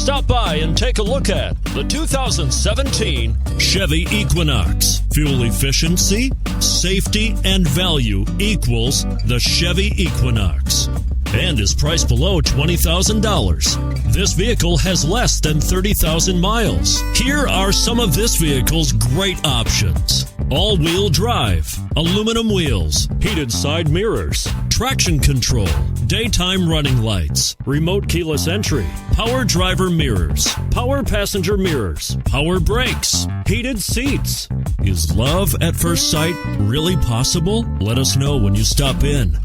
Stop by and take a look at the 2017 Chevy Equinox. Fuel efficiency, safety, and value equals the Chevy Equinox, and is priced below $20,000. This vehicle has less than 30,000 miles. Here are some of this vehicle's great options: all-wheel drive, aluminum wheels, heated side mirrors, traction control, daytime running lights, remote keyless entry, power driver mirrors, power passenger mirrors, power brakes, heated seats. Is love at first sight really possible? Let us know when you stop in.